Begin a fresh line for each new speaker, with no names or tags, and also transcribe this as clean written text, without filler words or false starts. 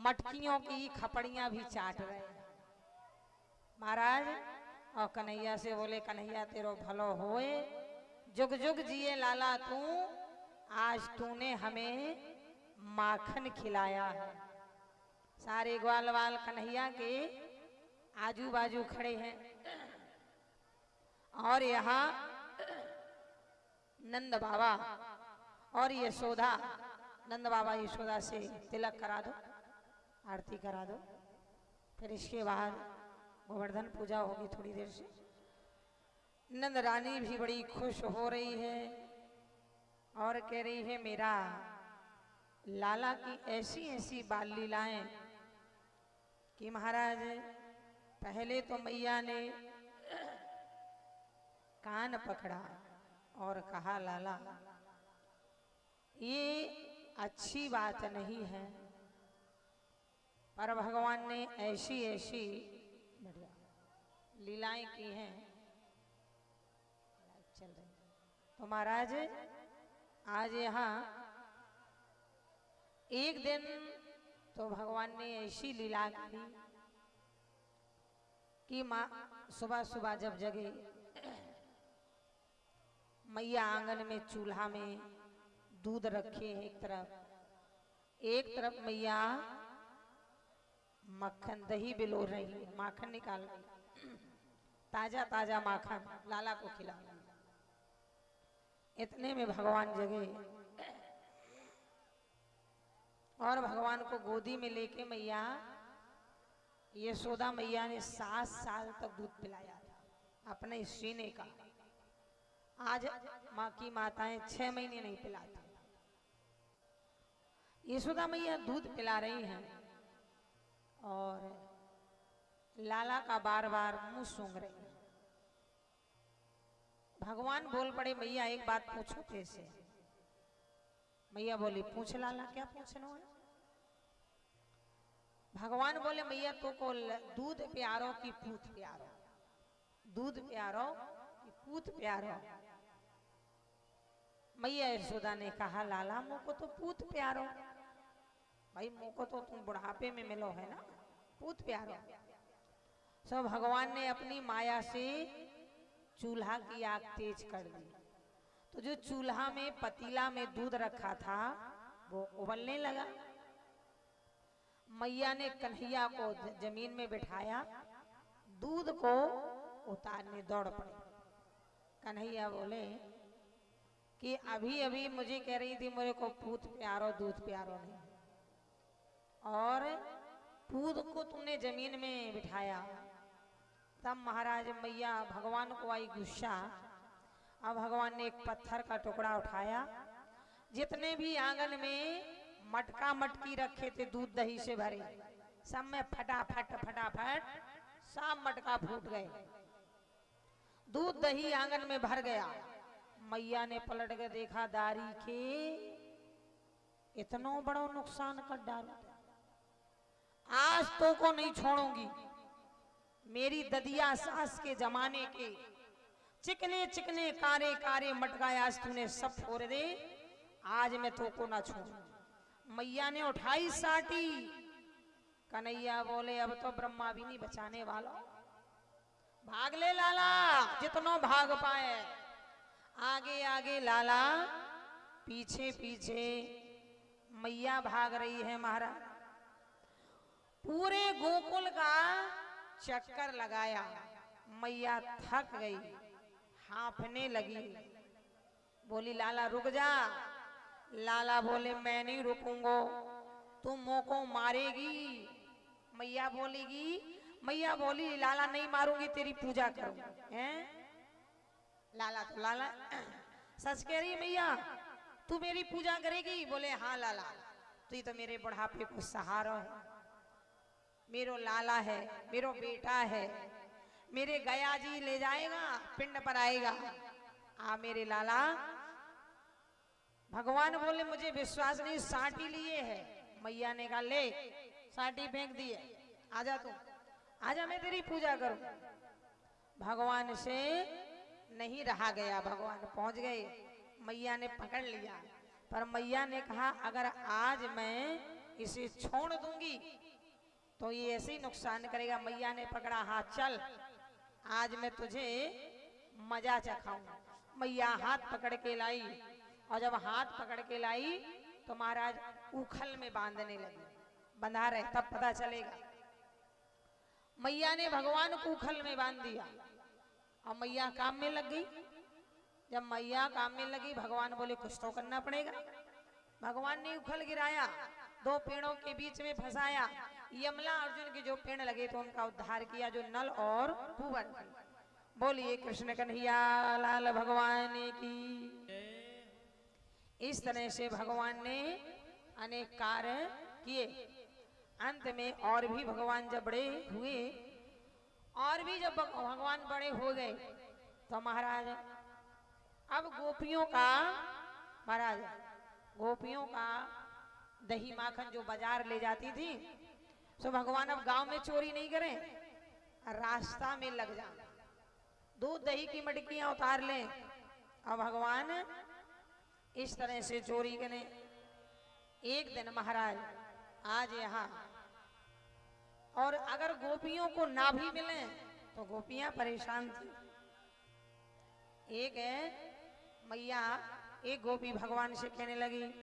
मटकियों की खपड़ियां भी चाट रहे महाराज। और कन्हैया से बोले कन्हैया तेरो भलो होए, जुग जुग जिए लाला तू, आज तूने हमें माखन खिलाया है। सारे ग्वाल वाल कन्हैया के आजू बाजू खड़े हैं और यहाँ नंद बाबा और यशोदा, नंद बाबा यशोदा से तिलक करा दो, आरती करा दो, फिर इसके बाद गोवर्धन पूजा होगी थोड़ी देर से। नंद रानी भी बड़ी खुश हो रही है और कह रही है मेरा लाला की ऐसी ऐसी बाल लीलाएं कि महाराज पहले तो मैया ने कान पकड़ा और कहा लाला ये अच्छी बात नहीं है, पर भगवान ने ऐसी ऐसी लीलाएं की हैं चल रही। तो महाराज आज यहाँ एक दिन तो भगवान ने ऐसी लीला की कि माँ सुबह सुबह जब जगे मैया आंगन में चूल्हा में दूध रखे एक तरफ मैया मक्खन दही बिलो रही, माखन निकाल रही, ताजा ताजा माखन लाला को खिला रही। इतने में भगवान जगे और भगवान को गोदी में लेके मैया यशोदा मैया ने 7 साल तक दूध पिलाया था अपने सीने का। आज माँ की माताएं 6 महीने नहीं पिलाती। यशोदा मैया दूध पिला रही हैं और लाला का बार बार मुंह सूंघ रही है। भगवान बोल पड़े मैया एक बात पूछो कैसे। मैया बोली पूछ लाला क्या पूछना है। भगवान बोले मैया तो को दूध प्यारो की पूत प्यारो, दूध प्यारो की पूत प्यारो। मैया यशोदा ने कहा लाला मुझको तो पूत प्यारो, भाई मुझको तो तुम बुढ़ापे में मिलो है ना, पूत प्यारो। सो भगवान ने अपनी माया से चूल्हा की आग तेज कर दी, तो जो चूल्हा में पतीला में दूध रखा था वो उबलने लगा। मैया ने कन्हैया को जमीन में बिठाया, दूध को उतारने दौड़ पड़े। कन्हैया बोले कि अभी अभी मुझे कह रही थी मेरे को पूत प्यारो दूध प्यारो नहीं, और पूत को तुमने जमीन में बिठाया। तब महाराज मैया भगवान को आई गुस्सा। अब भगवान ने एक पत्थर का टुकड़ा उठाया, जितने भी आंगन में मटका मटकी रखे थे दूध दही से भरे, सब में फटाफट फटाफट सब मटका फूट गए, दूध दही आंगन में भर गया। मैया ने पलट के देखा दारी के इतना बड़ा नुकसान कर डाला, आज तो को नहीं छोड़ूंगी। मेरी ददिया सास के जमाने के चिकने चिकने कारे कारे मटका आज तूने सब फोड़ दे, आज मैं तो को ना छोड़ू। मैया ने उठाई साटी। कन्हैया बोले अब तो ब्रह्मा भी नहीं बचाने वाला, भाग ले लाला जितना भाग पाए। आगे आगे लाला, पीछे पीछे मैया भाग रही है। महाराज पूरे गोकुल का चक्कर लगाया, मैया थक गई, हांफने लगी, बोली लाला रुक जा। लाला बोले मैं नहीं रुकूंगा, तुम मोको मारेगी। मैया बोली लाला नहीं मारूंगी, तेरी पूजा करूंगी। हैं लाला तो लाला सच कह रही मैया, तू मेरी पूजा करेगी? बोले हाँ लाला, तू तो मेरे बुढ़ापे को सहारा है, मेरो लाला है, मेरो बेटा है, मेरे गया जी ले जाएगा, पिंड पर आएगा। आ मेरे लाला। भगवान बोले मुझे विश्वास नहीं, साटी लिए है। मैया ने कहा ले साटी फेंक दिए, आजा तू, आजा मैं तेरी पूजा करूं। भगवान से नहीं रहा गया, भगवान पहुंच गए। मैया ने पकड़ लिया, पर मैया ने कहा अगर आज मैं इसे छोड़ दूंगी तो ये ऐसे ही नुकसान करेगा। मैया ने पकड़ा हाथ, चल आज मैं तुझे मजा चखाऊं। मैया हाथ पकड़ के लाई, और जब हाथ पकड़ के लाई तो महाराज उखल में बांधने लगी। बंधा रहे तब पता चलेगा। मैया ने भगवान को उखल में बांध दिया और मैया काम में लग गई। जब मैया काम में लगी, भगवान बोले कुछ तो करना पड़ेगा। भगवान ने उखल गिराया, दो पेड़ों के बीच में फंसाया। यमला अर्जुन के जो पेड़ लगे तो उनका उद्धार किया, जो नल और कुंवर। बोलिए कृष्ण कन्हैया लाल भगवान की। इस तरह से भगवान ने अनेक कार्य किए। अंत में और भी भगवान जब बड़े हुए, और भी जब भगवान बड़े हो गए तो महाराज अब गोपियों का, महाराज गोपियों का दही माखन जो बाजार ले जाती थी, तो भगवान अब गांव में चोरी नहीं करें, रास्ता में लग जा, दूध दही की मटकियां उतार लें और भगवान इस तरह से चोरी करें। एक दिन महाराज आज यहाँ, और अगर गोपियों को ना भी मिले तो गोपियां परेशान थी। एक है मैया, एक गोपी भगवान से कहने लगी,